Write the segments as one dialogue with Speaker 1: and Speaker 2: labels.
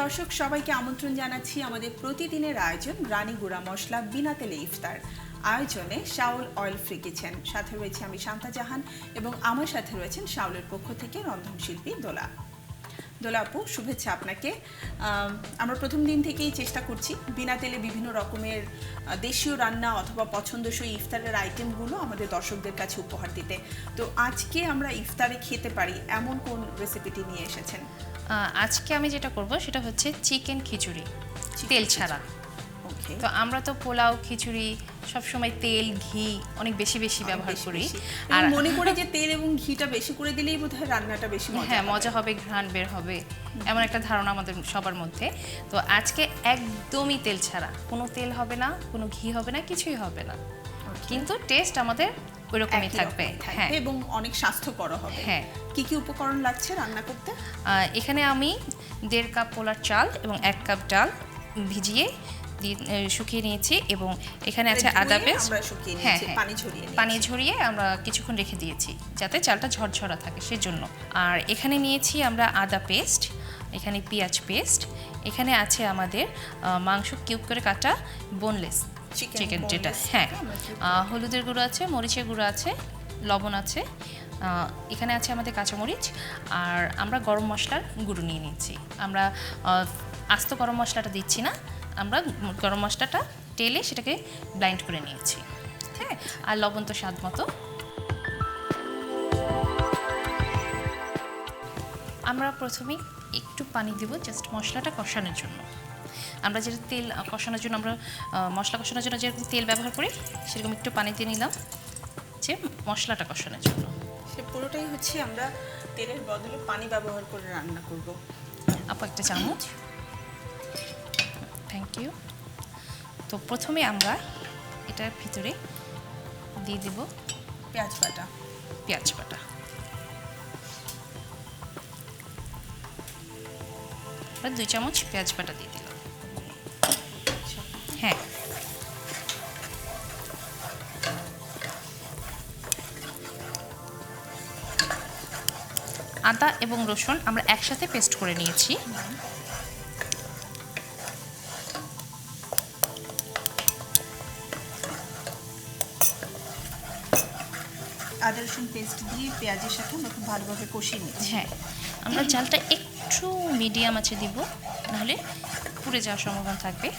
Speaker 1: দর্শক সবাইকে আমন্ত্রণ জানাচ্ছি আমাদের প্রতিদিনের আয়োজন রানী গুড়া মশলা বিনা তেলে ইফতার আয়োজনে শাওল অয়েল ফ্রি কিচেন। সাথে রয়েছে আমি শান্তা জাহান এবং আমার সাথে রয়েছেন শাওলের পক্ষ থেকে রন্ধনশিল্পী দোলা। দোলা আপু, শুভেচ্ছা আপনাকে। আমরা প্রথম দিন থেকেই চেষ্টা করছি বিনা তেলে বিভিন্ন রকমের দেশীয় রান্না অথবা পছন্দসই ইফতারের আইটেমগুলো আমাদের দর্শকদের কাছে উপহার দিতে। তো আজকে আমরা ইফতারে খেতে পারি এমন কোন রেসিপিটি নিয়ে এসেছেন?
Speaker 2: আজকে আমি যেটা করব সেটা হচ্ছে চিকেন খিচুড়ি, তেল ছাড়া। তো আমরা তো পোলাও খিচুড়ি সবসময় তেল ঘি অনেক বেশি ব্যবহার করি,
Speaker 1: আর মনে করি যে তেল এবং ঘিটা বেশি করে দিলেই বোধহয় রান্নাটা বেশি
Speaker 2: মজা হবে, ঘ্রাণ বের হবে, এমন একটা ধারণা আমাদের সবার মধ্যে। তো আজকে একদমই তেল ছাড়া, কোনো তেল হবে না, কোনো ঘি হবে না, কিছুই হবে না, কিন্তু টেস্ট আমাদের ওইরকমই থাকবে।
Speaker 1: হ্যাঁ, এবং অনেক স্বাস্থ্যকর হবে।
Speaker 2: হ্যাঁ।
Speaker 1: কি কি উপকরণ লাগছে রান্না করতে?
Speaker 2: এখানে আমি 1.5 কাপ পোলার চাল এবং 1 কাপ ডাল ভিজিয়ে শুকিয়ে নিয়েছি, এবং এখানে আছে আদা পেস্ট।
Speaker 1: হ্যাঁ,
Speaker 2: পানি ঝরিয়ে আমরা কিছুক্ষণ রেখে দিয়েছি যাতে চালটা ঝরঝরা থাকে সেজন্য। আর এখানে নিয়েছি আমরা আদা পেস্ট, এখানে পেঁয়াজ পেস্ট, এখানে আছে আমাদের মাংস কিউব করে কাটা বোনলেস চিকেন যেটা। হ্যাঁ, হলুদের গুঁড়ো আছে, মরিচের গুঁড়ো আছে, লবণ আছে, এখানে আছে আমাদের কাঁচামরিচ, আর আমরা গরম মশলার গুঁড়ো নিয়ে নিচ্ছি। আমরা আস্ত গরম মশলাটা দিচ্ছি না, আমরা গরম মশলাটা টেলে সেটাকে ব্লাইন্ড করে নিয়েছি। হ্যাঁ, আর লবণ তো স্বাদ মতো। আমরা প্রথমে একটু পানি দেব জাস্ট মশলাটা কষানোর জন্য। আমরা যেটা তেল কষানোর জন্য, আমরা মশলা কষানোর জন্য যেরকম তেল ব্যবহার করি সেরকম একটু পানি দিয়ে নিলাম যে মশলাটা কষানোর জন্য।
Speaker 1: সে পুরোটাই হচ্ছে আমরা তেলের বদলে পানি ব্যবহার করে রান্না করব।
Speaker 2: আপু একটা চামচ, থ্যাংক ইউ। তো প্রথমে আমরা এটার ভিতরে দিয়ে দেব
Speaker 1: পেঁয়াজ বাটা।
Speaker 2: 2 চামচ পেঁয়াজ বাটা দিয়ে দিলাম। হ্যাঁ, আদা এবং রসুন আমরা একসাথে পেস্ট করে নিয়েছি।
Speaker 1: আদা রসুন পেস্ট দিয়ে পেঁয়াজের সাথে আমরা খুব ভালোভাবে কষিয়ে নিচ্ছি।
Speaker 2: হ্যাঁ, আমরা চালটা একটু মিডিয়াম আঁচে দিব, নাহলে পুড়ে যাওয়ার সম্ভাবনা থাকবে।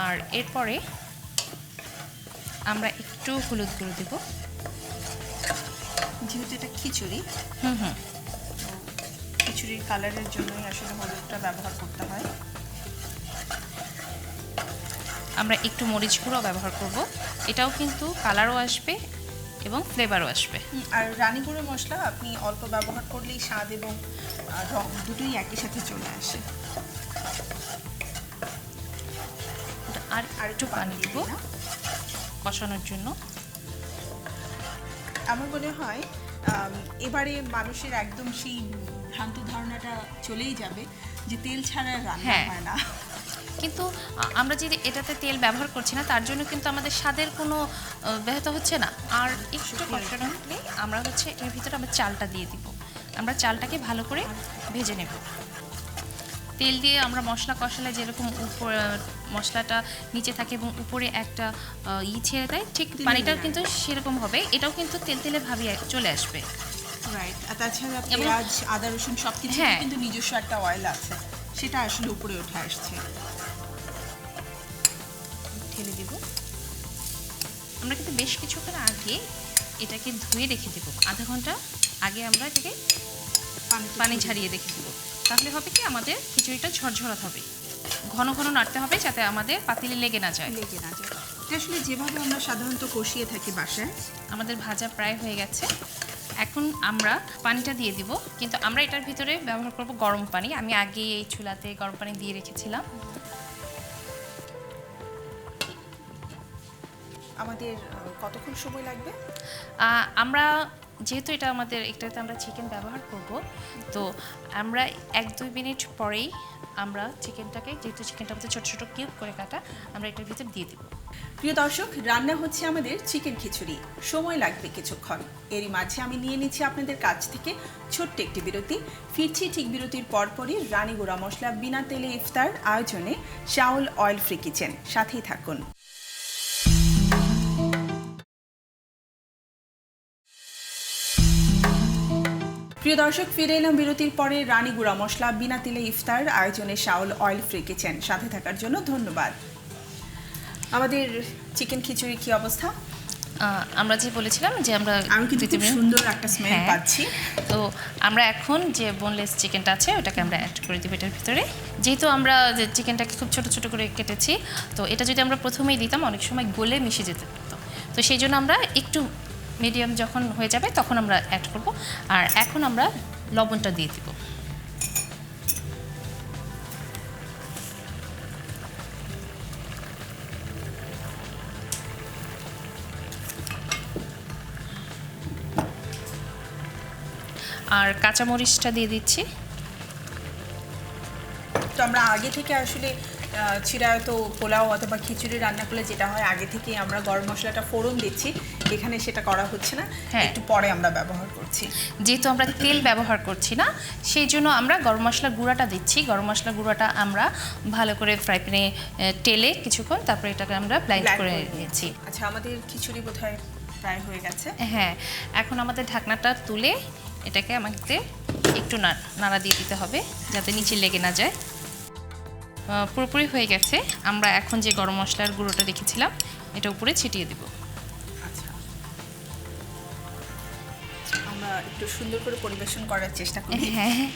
Speaker 2: আর এরপরে আমরা একটু হলুদ গুঁড়ো দেব,
Speaker 1: যেহেতু এটা খিচুড়ি। খিচুড়ির কালারের জন্যই আসলে হলুদটা ব্যবহার করতে হয়।
Speaker 2: আমরা একটু মরিচ গুঁড়ো ব্যবহার করব, এটাও কিন্তু কালারও আসবে এবং ফ্লেভারও আসবে।
Speaker 1: আর রানী গুঁড়ো মশলা আপনি অল্প ব্যবহার করলেই স্বাদ এবং রং দুটোই একই সাথে চলে আসে।
Speaker 2: আর একটু পানি দিব কষানোর জন্য।
Speaker 1: আমার মনে হয় এবারে মানুষের একদম সেই ভ্রান্ত ধারণাটা চলেই যাবে যে তেল ছাড়া রান্না হয় না।
Speaker 2: কিন্তু আমরা যদি এটাতে তেল ব্যবহার করছি না, তার জন্য কিন্তু আমাদের স্বাদের কোনো ব্যাহত হচ্ছে না। আর একটু কষানো হলে আমরা হচ্ছে এর ভিতরে আমরা চালটা দিয়ে দিব। আমরা চালটাকে ভালো করে ভেজে নেব। তেল দিয়ে আমরা মশলা কষালে যেরকম উপর মশলাটা নিচে থাকে এবং উপরে একটা ছেড়ে দেয়, ঠিক পানিটাও কিন্তু সেরকম হবে। এটাও কিন্তু তেলে ভাবিয়ে চলে আসবে।
Speaker 1: রাইট। আর তাছাড়া পেঁয়াজ আদা রসুন সব কিছু কিন্তু নিজস্ব একটা অয়েল আছে, সেটা আসলে উপরে উঠে আসছে।
Speaker 2: ঢেলে দিব। আমরা কিন্তু বেশ কিছুক্ষণ আগে এটাকে ধুয়ে রেখে দেব, আধা ঘন্টা আগে আমরা এটাকে পানি ঝারিয়ে রেখে দেব। তাহলে হবে কি, আমাদের খিচুড়িটা ঝরঝরা হবে। ঘন ঘন নাড়তে হবে যাতে আমাদের পাতিলে লেগে না যায়।
Speaker 1: এটা আসলে যেভাবে আমরা সাধারণত কষিয়ে থাকি বাসায়।
Speaker 2: আমাদের ভাজা প্রায় হয়ে গেছে, এখন আমরা পানিটা দিয়ে দিব, কিন্তু আমরা এটার ভিতরে ব্যবহার করব গরম পানি। আমি আগে এই চুলাতে গরম পানি দিয়ে রেখেছিলাম।
Speaker 1: আমাদের কতক্ষণ সময় লাগবে?
Speaker 2: আমরা যেহেতু এটাতে আমরা চিকেন ব্যবহার করব, তো আমরা 1-2 মিনিট পরেই আমরা চিকেনটাকে, যেহেতু চিকেনটা আমাদের ছোটো ছোটো কিউব করে কাটা, আমরা এটার ভিতর দিয়ে দেবো।
Speaker 1: প্রিয় দর্শক, রান্না হচ্ছে আমাদের চিকেন খিচুড়ি। সময় লাগবে কিছুক্ষণ। এরই মাঝে আমি নিয়ে নিচ্ছি আপনাদের কাছ থেকে ছোট্ট একটি বিরতি। ফিরছি ঠিক বিরতির পরপরই রানী গুঁড়া মশলা বিনা তেলে ইফতার আয়োজনে শাওল অয়েল ফ্রি কিচেন। সাথেই থাকুন। প্রিয় দর্শক, ফিরে এলাম বিরতির পরে রানী গুঁড়া মশলা বিনা তেলে ইফতার আয়োজনে শাওল অয়েল ফ্রি কিচেন। সাথে থাকার জন্য ধন্যবাদ। আমাদের চিকেন খিচুড়ি কি অবস্থা?
Speaker 2: আমরা যে বলেছিলাম যে
Speaker 1: আমি কিন্তু খুব সুন্দর একটা স্মেল পাচ্ছি।
Speaker 2: তো আমরা এখন যে বোনলেস চিকেনটা আছে ওটাকে আমরা অ্যাড করে দিব এটার ভিতরে। যেহেতু আমরা যে চিকেনটাকে খুব ছোট ছোট করে কেটেছি, তো এটা যদি আমরা প্রথমেই দিতাম অনেক সময় গলে মিশে যেতে পারতো। তো সেই জন্য আমরা একটু মিডিয়াম যখন হয়ে যাবে তখন আমরা অ্যাড করব। আর এখন আমরা লবণটা দিয়ে দিব। আর কাঁচামরিচটা দিয়ে দিচ্ছি।
Speaker 1: তো আমরা আগে থেকে আসলে চিরায়ত পোলাও অথবা খিচুড়ি রান্না করলে যেটা হয়, আগে থেকেই আমরা গরম মশলাটা ফোড়ন দিচ্ছি। এখানে সেটা করা হচ্ছে না, একটু পরে আমরা ব্যবহার করছি।
Speaker 2: যেহেতু আমরা তেল ব্যবহার করছি না, সেই জন্য আমরা গরম মশলা গুঁড়াটা দিচ্ছি। গরম মশলা গুঁড়াটা আমরা ভালো করে ফ্রাই প্যানে টেলে কিছুক্ষণ, তারপরে এটাকে আমরা ব্লেন্ড করে নিয়েছি।
Speaker 1: আচ্ছা, আমাদের খিচুড়ি বোধহয় প্রায় হয়ে গেছে।
Speaker 2: হ্যাঁ, এখন আমাদের ঢাকনাটা তুলে এটাকে আমাদের একটু নাড়া দিয়ে দিতে হবে যাতে নিচে লেগে না যায়। পুরোপুরি হয়ে গেছে। আমরা এখন যে গরম মশলার গুঁড়োটা রেখেছিলাম এটা উপরে ছিটিয়ে দিব।
Speaker 1: আচ্ছা, আমরা একটু সুন্দর করে পরিবেশন করার চেষ্টা করি।
Speaker 2: হ্যাঁ,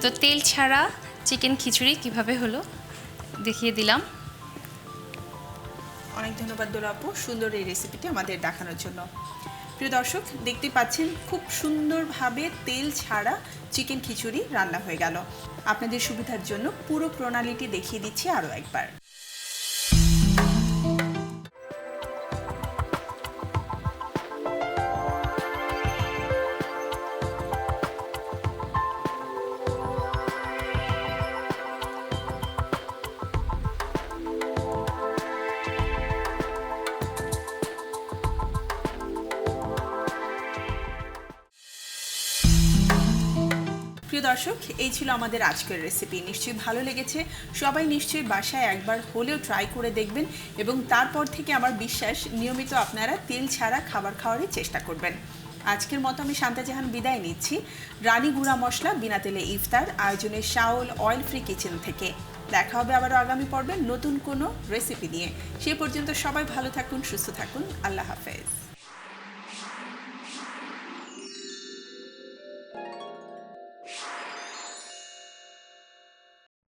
Speaker 2: তো তেল ছাড়া চিকেন খিচুড়ি কিভাবে হলো দেখিয়ে দিলাম।
Speaker 1: অনেক ধন্যবাদ দোলা আপু, সুন্দর এই রেসিপিটি আমাদের দেখানোর জন্য। প্রিয় দর্শক, দেখতে পাচ্ছেন খুব সুন্দরভাবে তেল ছাড়া চিকেন খিচুড়ি রান্না হয়ে গেল। আপনাদের সুবিধার জন্য পুরো প্রণালীটি দেখিয়ে দিচ্ছি আরও একবার। প্রিয় দর্শক, এই ছিল আমাদের আজকের রেসিপি। নিশ্চয়ই ভালো লেগেছে। সবাই নিশ্চয়ই বাসায় একবার হলেও ট্রাই করে দেখবেন এবং তারপর থেকে আমার বিশ্বাস নিয়মিত আপনারা তেল ছাড়া খাবার খাওয়ারই চেষ্টা করবেন। আজকের মতো আমি শান্তা জাহান বিদায় নিচ্ছি রানী গুঁড়া মশলা বিনা তেলে ইফতার আয়োজনে শাওল অয়েল ফ্রি কিচেন থেকে। দেখা হবে আবারও আগামী পর্বে নতুন কোনো রেসিপি নিয়ে। সে পর্যন্ত সবাই ভালো থাকুন, সুস্থ থাকুন। আল্লাহ হাফেজ।